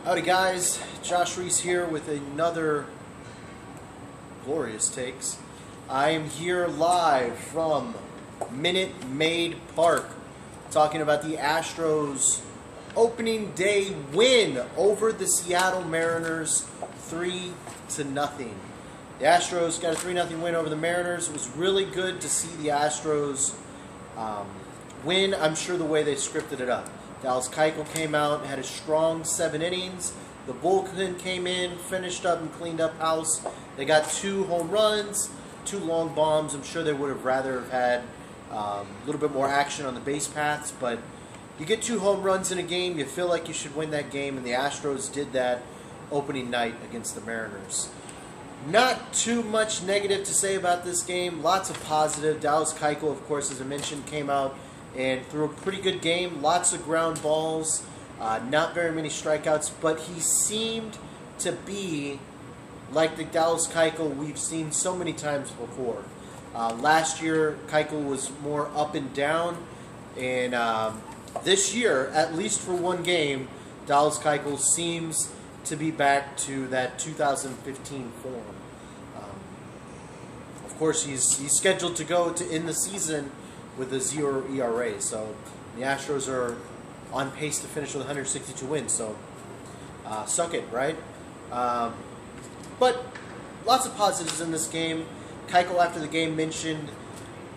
Howdy guys, Josh Reese here with another Glorious Takes. I am here live from Minute Maid Park talking about the Astros opening day win over the Seattle Mariners 3-0. The Astros got a 3-0 win over the Mariners. It was really good to see the Astros win. I'm sure the way they scripted it up. Dallas Keuchel came out, had a strong 7 innings. The bullpen came in, finished up and cleaned up house. They got 2 home runs, 2 long bombs. I'm sure they would have rather have had a little bit more action on the base paths, but you get 2 home runs in a game, you feel like you should win that game, and the Astros did that opening night against the Mariners. Not too much negative to say about this game. Lots of positive. Dallas Keuchel, of course, as I mentioned, came out and threw a pretty good game. Lots of ground balls, not very many strikeouts, but he seemed to be like the Dallas Keuchel we've seen so many times before. Last year, Keuchel was more up and down, and this year, at least for one game, Dallas Keuchel seems to be back to that 2015 form. Of course, he's scheduled to go to end the season with a 0 ERA, so the Astros are on pace to finish with 162 wins, so suck it, right? But lots of positives in this game. Keuchel, after the game, mentioned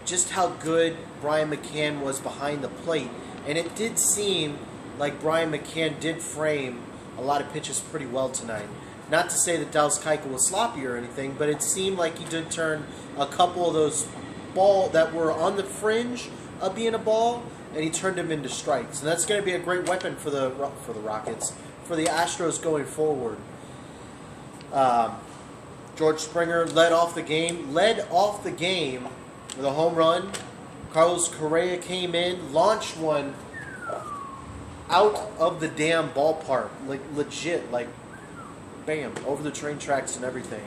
just how good Brian McCann was behind the plate, and it did seem like Brian McCann did frame a lot of pitches pretty well tonight. Not to say that Dallas Keuchel was sloppy or anything, but it seemed like he did turn a couple of those ball that were on the fringe of being a ball, and he turned them into strikes. And that's going to be a great weapon for the Rockets, for the Astros going forward. George Springer led off the game with a home run. Carlos Correa came in, launched one out of the damn ballpark, like legit, like bam, over the train tracks and everything.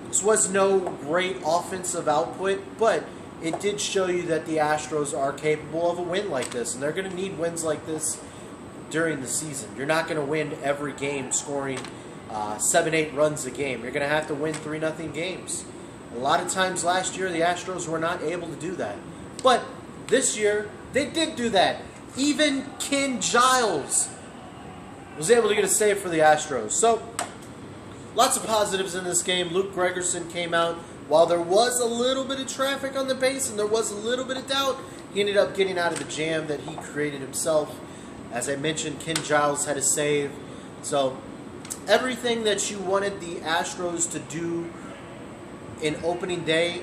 This was no great offensive output, but it did show you that the Astros are capable of a win like this, and they're going to need wins like this during the season. You're not going to win every game scoring 7-8 runs a game. You're going to have to win 3-0 games. A lot of times last year, the Astros were not able to do that. But this year, they did do that. Even Ken Giles was able to get a save for the Astros. So, lots of positives in this game. Luke Gregerson came out. While there was a little bit of traffic on the base and there was a little bit of doubt, he ended up getting out of the jam that he created himself. As I mentioned, Ken Giles had a save. So, everything that you wanted the Astros to do in the opening day,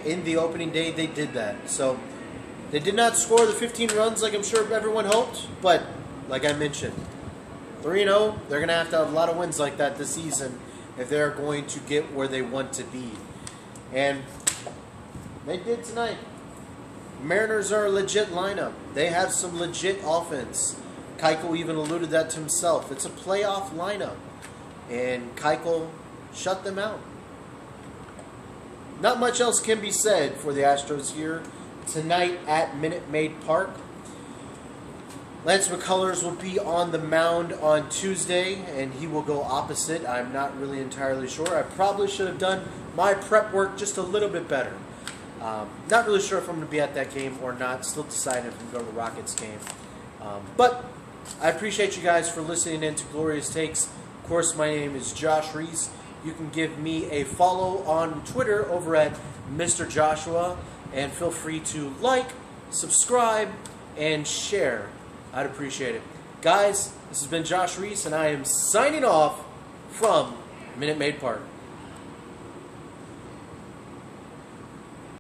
they did that. So, they did not score the 15 runs like I'm sure everyone hoped, but like I mentioned, 3-0, they're going to have a lot of wins like that this season if they're going to get where they want to be. And they did tonight. Mariners are a legit lineup. They have some legit offense. Keuchel even alluded that to himself. It's a playoff lineup. And Keuchel shut them out. Not much else can be said for the Astros here tonight at Minute Maid Park. Lance McCullers will be on the mound on Tuesday, and he will go opposite. I'm not really entirely sure. I probably should have done my prep work just a little bit better. Not really sure if I'm going to be at that game or not. Still deciding if I'm going to go to the Rockets game. But I appreciate you guys for listening in to Glorious Takes. Of course, my name is Josh Reese. You can give me a follow on Twitter over at Mr. Joshua, and feel free to like, subscribe, and share. I'd appreciate it. Guys, this has been Josh Reese, and I am signing off from Minute Maid Park.